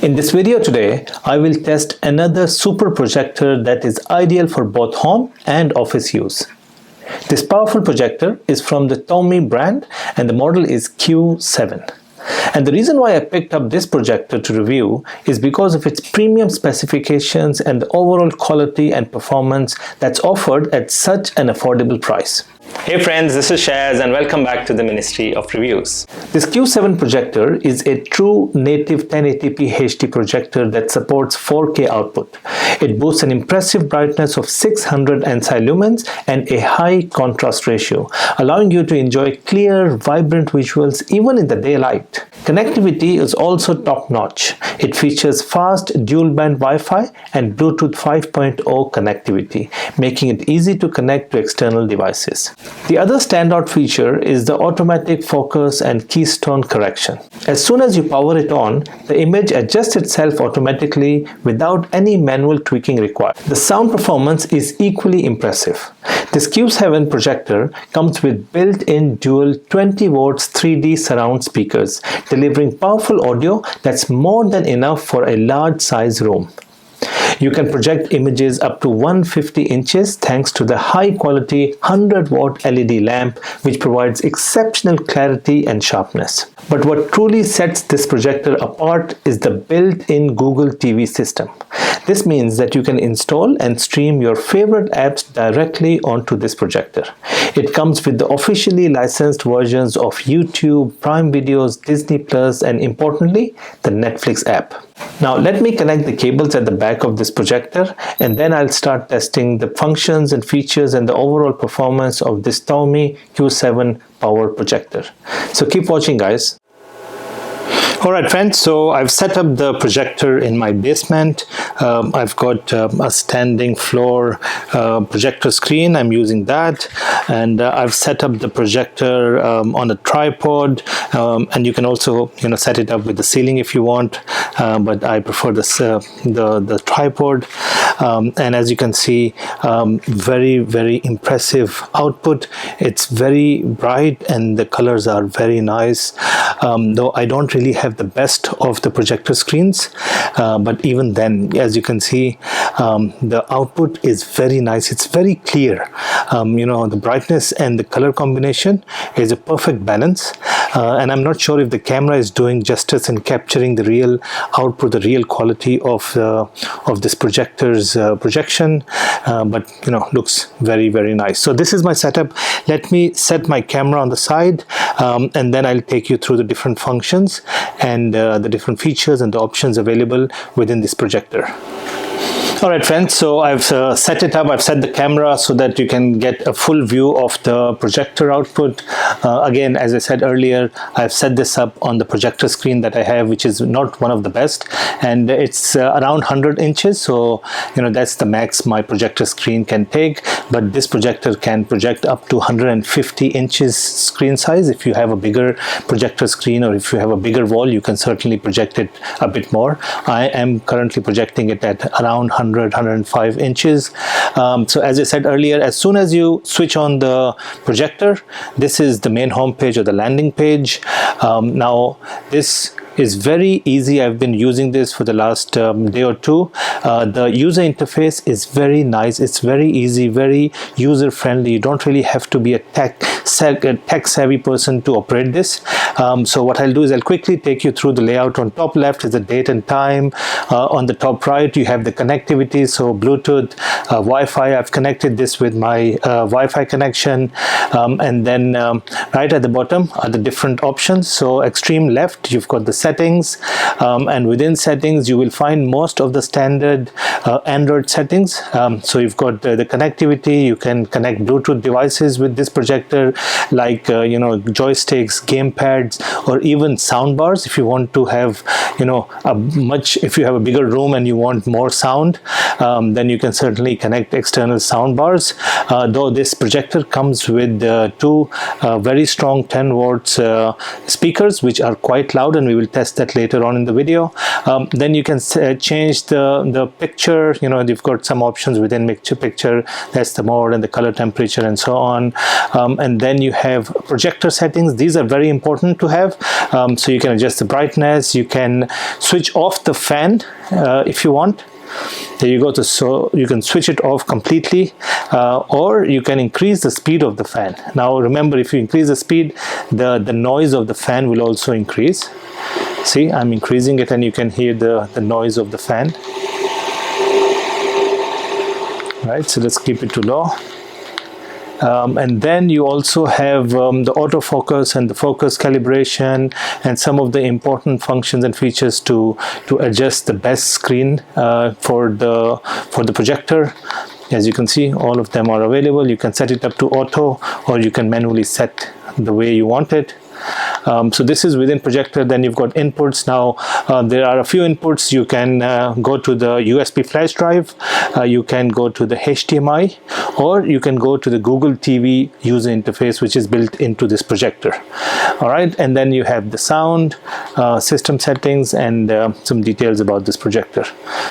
In this video today, I will test another super projector that is ideal for both home and office use. This powerful projector is from the Toumei brand and the model is Q7. And the reason why I picked up this projector to review is because of its premium specifications and the overall quality and performance that's offered at such an affordable price. Hey friends, this is Shaz and welcome back to the Ministry of Reviews. This Q7 projector is a true native 1080p HD projector that supports 4K output. It boasts an impressive brightness of 600 ANSI lumens and a high contrast ratio, allowing you to enjoy clear, vibrant visuals even in the daylight. Connectivity is also top-notch. It features fast dual-band Wi-Fi and Bluetooth 5.0 connectivity, making it easy to connect to external devices. The other standout feature is the automatic focus and keystone correction. As soon as you power it on, the image adjusts itself automatically without any manual tweaking required. The sound performance is equally impressive. This Q7 projector comes with built-in dual 20 watts 3D surround speakers, delivering powerful audio that's more than enough for a large size room. You can project images up to 150 inches thanks to the high-quality 100-watt LED lamp, which provides exceptional clarity and sharpness. But what truly sets this projector apart is the built-in Google TV system. This means that you can install and stream your favorite apps directly onto this projector. It comes with the officially licensed versions of YouTube, Prime Videos, Disney Plus, and importantly, the Netflix app. Now let me connect the cables at the back of this projector and then I'll start testing the functions and features and the overall performance of this Toumei Q7 power projector. So keep watching, guys. Alright friends, so I've set up the projector in my basement. I've got a standing floor projector screen. I'm using that, and I've set up the projector on a tripod, and you can also set it up with the ceiling if you want, but I prefer the tripod. And as you can see, very impressive output. It's very bright and the colors are very nice, though I don't really have the best of the projector screens, but even then, as you can see, the output is very nice. It's very clear. The brightness and the color combination is a perfect balance, and I'm not sure if the camera is doing justice in capturing the real output, the real quality of this projector's projection, but looks very nice. So this is my setup. Let me set my camera on the side, and then I'll take you through the different functions and the different features and the options available within this projector. Alright friends, so I've set it up, I've set the camera so that you can get a full view of the projector output. Again, as I said earlier, I've set this up on the projector screen that I have, which is not one of the best, and it's around 100 inches, so that's the max my projector screen can take, but this projector can project up to 150 inches screen size. If you have a bigger projector screen or if you have a bigger wall, you can certainly project it a bit more. I am currently projecting it at around 105 inches. So as I said earlier, as soon as you switch on the projector, this is the main home page or the landing page. Now this is very easy. I've been using this for the last day or two. The user interface is very nice. It's very easy, very user friendly. You don't really have to be a tech savvy person to operate this. So what I'll do is I'll quickly take you through the layout. On top left is the date and time. On the top right you have the connectivity, so Bluetooth, Wi-Fi. I've connected this with my Wi-Fi connection, and then right at the bottom are the different options. So extreme left you've got the settings, and within settings you will find most of the standard Android settings. So you've got the connectivity. You can connect Bluetooth devices with this projector, like joysticks, game pads, or even sound bars. If you want to have if you have a bigger room and you want more sound, then you can certainly connect external sound bars, though this projector comes with two very strong 10 watts speakers, which are quite loud, and we will test that later on in the video. Then you can change the picture picture, you know, you've got some options within picture. That's the mode and the color temperature and so on. And then you have projector settings. These are very important to have. So you can adjust the brightness. You can switch off the fan if you want. There you go. So you can switch it off completely, or you can increase the speed of the fan. Now remember, if you increase the speed, the noise of the fan will also increase. See, I'm increasing it and you can hear the noise of the fan. Right, so let's keep it to low. And then you also have the autofocus and the focus calibration and some of the important functions and features to adjust the best screen for the projector. As you can see, all of them are available. You can set it up to auto, or you can manually set the way you want it. So this is within projector. Then you've got inputs. Now there are a few inputs. You can go to the USB flash drive, you can go to the HDMI, or you can go to the Google TV user interface, which is built into this projector. All right, and then you have the sound, system settings, and some details about this projector.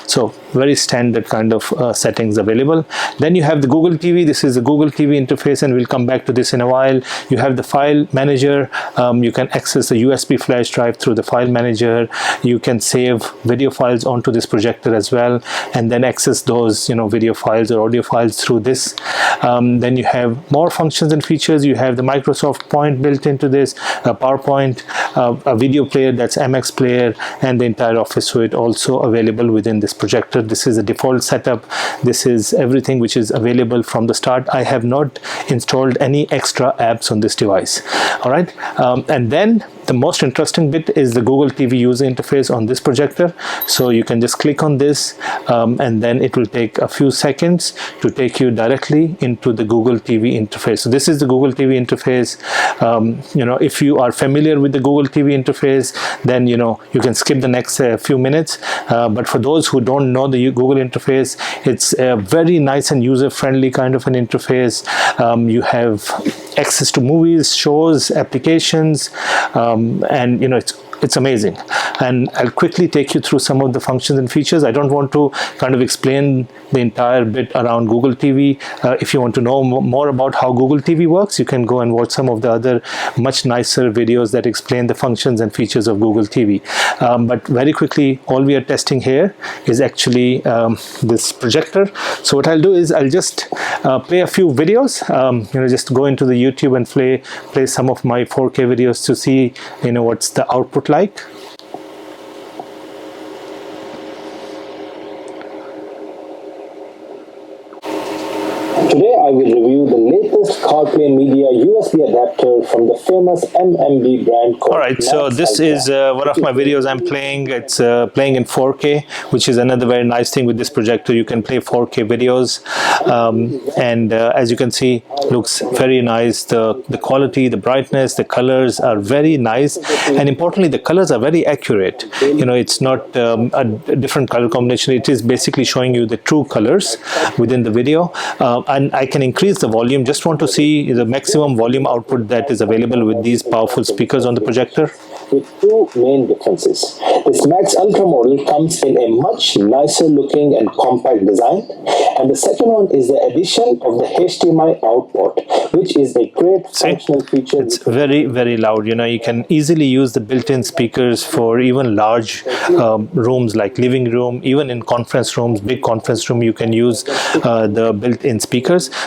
So very standard kind of settings available. Then you have the Google TV. This is the Google TV interface, and we'll come back to this in a while. You have the file manager. You can access the USB flash drive through the file manager. You can save video files onto this projector as well, and then access those, you know, video files or audio files through this. Then you have more functions and features. You have the Microsoft Point built into this, PowerPoint, a video player, that's MX player, and the entire Office suite also available within this projector. This is a default setup. This is everything which is available from the start. I have not installed any extra apps on this device. All right. And then the most interesting bit is the Google TV user interface on this projector. So you can just click on this, and then it will take a few seconds to take you directly into the Google TV interface. So this is the Google TV interface. You know, if you are familiar with the Google TV interface, then you know you can skip the next few minutes. But for those who don't know the Google interface, it's a very nice and user-friendly kind of an interface. You have access to movies, shows, applications, and you know it's amazing. And I'll quickly take you through some of the functions and features. I don't want to kind of explain the entire bit around Google TV. If you want to know more about how Google TV works, you can go and watch some of the other much nicer videos that explain the functions and features of Google TV. But very quickly, all we are testing here is actually this projector. So what I'll do is I'll just play a few videos. You know, just go into the YouTube and play some of my 4K videos to see, you know, what's the output like. Today I will review the latest CarPlay Media USB adapter from the famous MMB brand called. Alright, so this is one of my videos I'm playing. It's playing in 4K, which is another very nice thing with this projector. You can play 4K videos, and as you can see, looks very nice. The quality, the brightness, the colors are very nice, and importantly, the colors are very accurate. You know, it's not a different color combination. It is basically showing you the true colors within the video. And I can increase the volume. Just want to see the maximum volume output that is available with these powerful speakers on the projector. With two main differences. This Max Ultra model comes in a much nicer looking and compact design, and the second one is the addition of the HDMI output, which is a great functional feature. It's very, very loud. You know, you can easily use the built-in speakers for even large rooms like living room, even in conference rooms, big conference room, you can use the built-in speakers.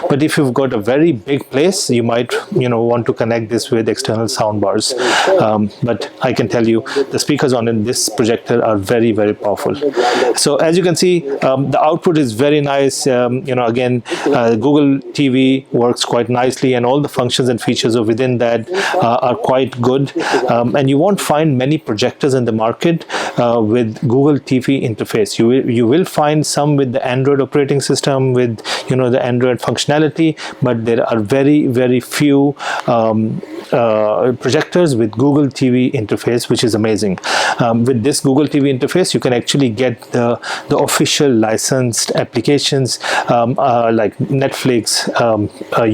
But if you've got a very big place, you might, you know, want to connect this with external sound bars. But I can tell you the speakers on in this projector are very, very powerful. So as you can see, the output is very nice. You know, again, Google TV works quite nicely, and all the functions and features within that are quite good. And you won't find many projectors in the market with Google TV interface. You will find some with the Android operating system, with, you know, the Android functionality, but there are very, very few projectors with Google TV interface, which is amazing. With this Google TV interface, you can actually get the official licensed applications like Netflix,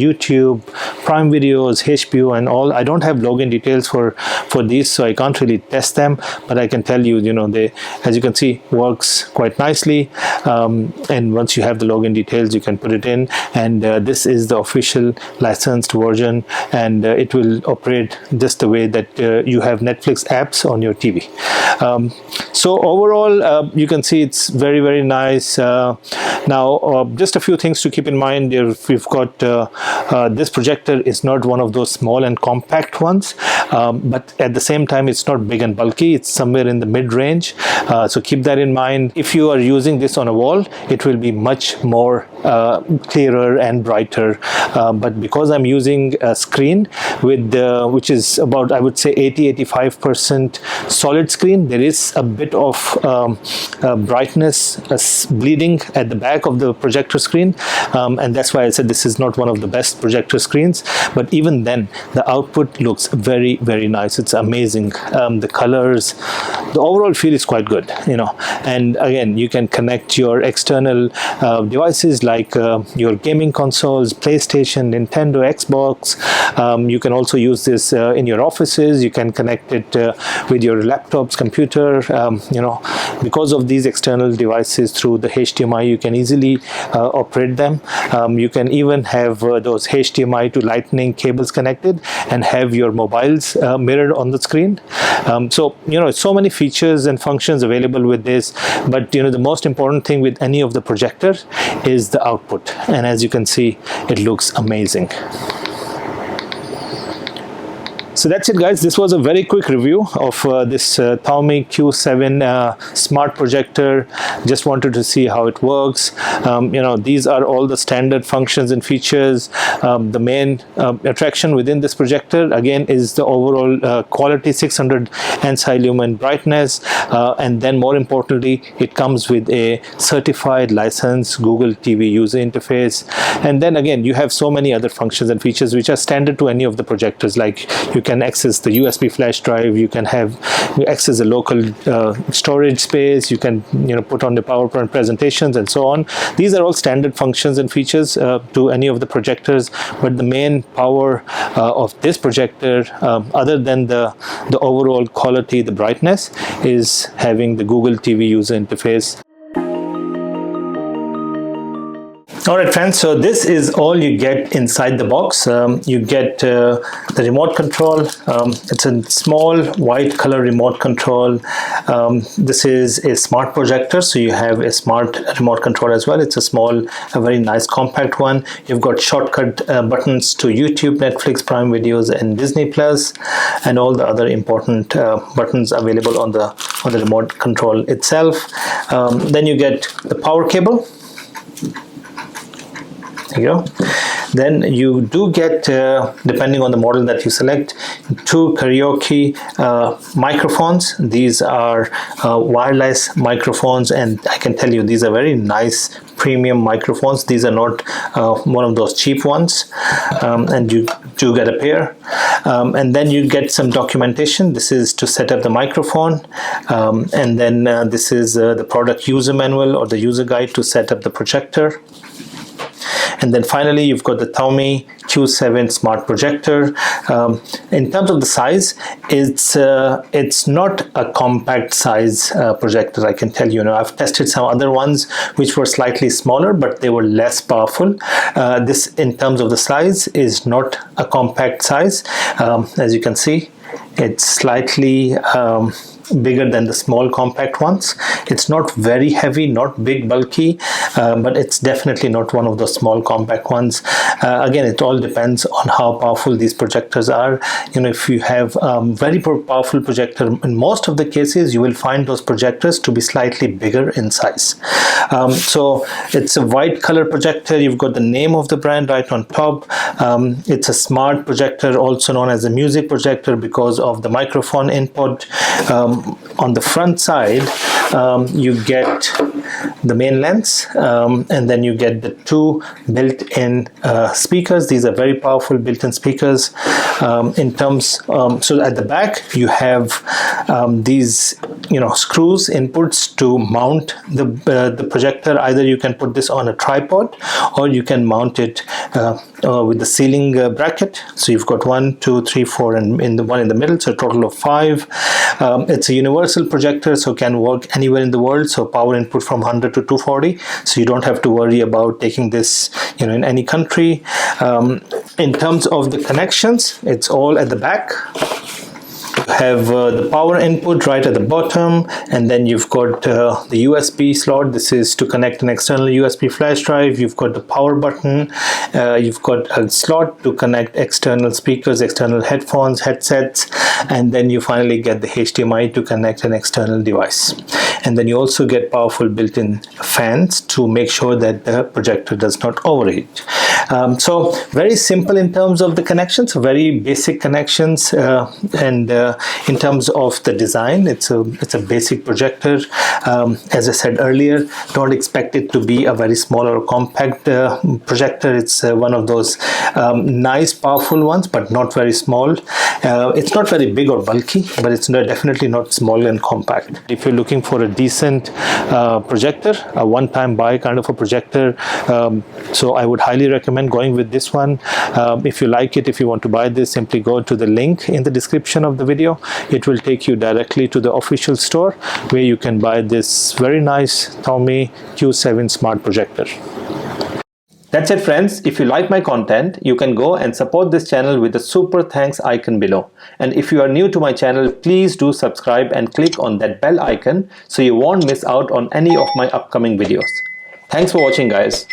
YouTube, YouTube, Prime Videos, HBO, and all. I don't have login details for these, so I can't really test them, but I can tell you, you know, they, as you can see, works quite nicely. And once you have the login details, you can put it in, and this is the official licensed version, and it will operate just the way that you have Netflix apps on your TV. So overall, you can see it's very, very nice. Now, just a few things to keep in mind. We've got this projector is not one of those small and compact ones, but at the same time, it's not big and bulky. It's somewhere in the mid-range. So keep that in mind. If you are using this on a wall, it will be much more clearer and brighter. But because I'm using a screen with which is about, I would say, 80-85% solid screen, there is a bit of brightness bleeding at the back of the projector screen, and that's why I said this is not one of the best projector screens. But even then, the output looks very, very nice. It's amazing. The colors, the overall feel is quite good, you know. And again, you can connect your external devices like your gaming consoles, PlayStation, Nintendo, Xbox. You can also use this in your offices. You can connect it with your laptops, computer. You know, because of these external devices through the HDMI, you can easily operate them. You can even have those HDMI to lightning cables connected and have your mobiles mirrored on the screen. So, you know, so many features and functions available with this, but you know, the most important thing with any of the projectors is the output, and as you can see, it looks amazing. So that's it, guys. This was a very quick review of this Toumei Q7 smart projector. Just wanted to see how it works. You know, these are all the standard functions and features. The main attraction within this projector, again, is the overall quality, 600 ANSI lumen brightness, and then more importantly, it comes with a certified licensed Google TV user interface. And then again, you have so many other functions and features which are standard to any of the projectors, like you can access the USB flash drive, you can access a local storage space, you can, you know, put on the PowerPoint presentations and so on. These are all standard functions and features to any of the projectors, but the main power of this projector, other than the overall quality, the brightness, is having the Google TV user interface. Alright friends, so this is all you get inside the box. You get the remote control. It's a small white color remote control. This is a smart projector, so you have a smart remote control as well. It's a small, a very nice compact one. You've got shortcut buttons to YouTube, Netflix, Prime Videos, and Disney Plus, and all the other important buttons available on the remote control itself. Then you get the power cable. There you go. Then you do get, depending on the model that you select, 2 karaoke microphones. These are wireless microphones, and I can tell you these are very nice premium microphones. These are not one of those cheap ones, and you do get a pair. And then you get some documentation. This is to set up the microphone, and then this is the product user manual or the user guide to set up the projector. And then finally, you've got the Toumei Q7 smart projector. In terms of the size, it's not a compact size projector, I can tell you. I've tested some other ones which were slightly smaller, but they were less powerful. This, in terms of the size, is not a compact size. As you can see, it's slightly bigger than the small compact ones. It's not very heavy, not big bulky, but it's definitely not one of the small compact ones. Again, it all depends on how powerful these projectors are. If you have very powerful projector, in most of the cases you will find those projectors to be slightly bigger in size. So it's a white color projector. You've got the name of the brand right on top. It's a smart projector, also known as a music projector, because of the microphone input. On the front side, you get the main lens, and then you get the 2 built-in speakers. These are very powerful built-in speakers. So at the back you have these screws inputs to mount the projector. Either you can put this on a tripod, or you can mount it with the ceiling bracket. So you've got 1, 2, 3, 4, and in the one in the middle, so a total of 5. It's a universal projector, so can work anywhere in the world. So power input from 100 to 240. So you don't have to worry about taking this in any country. In terms of the connections, it's all at the back. Have the power input right at the bottom, and then you've got the USB slot. This is to connect an external USB flash drive. You've got the power button. You've got a slot to connect external speakers, external headphones, headsets, and then you finally get the HDMI to connect an external device. And then you also get powerful built-in fans to make sure that the projector does not overheat. So very simple in terms of the connections, very basic connections, and in terms of the design, it's a basic projector. As I said earlier, don't expect it to be a very small or compact projector. It's one of those nice, powerful ones, but not very small. It's not very big or bulky, but it's definitely not small and compact. If you're looking for a decent projector, a one-time buy kind of a projector, so I would highly recommend going with this one. If you like it, if you want to buy this, simply go to the link in the description of the video. It will take you directly to the official store where you can buy this very nice Toumei Q7 smart projector. That's it, friends. If you like my content, you can go and support this channel with the super thanks icon below. And if you are new to my channel, please do subscribe and click on that bell icon so you won't miss out on any of my upcoming videos. Thanks for watching, guys.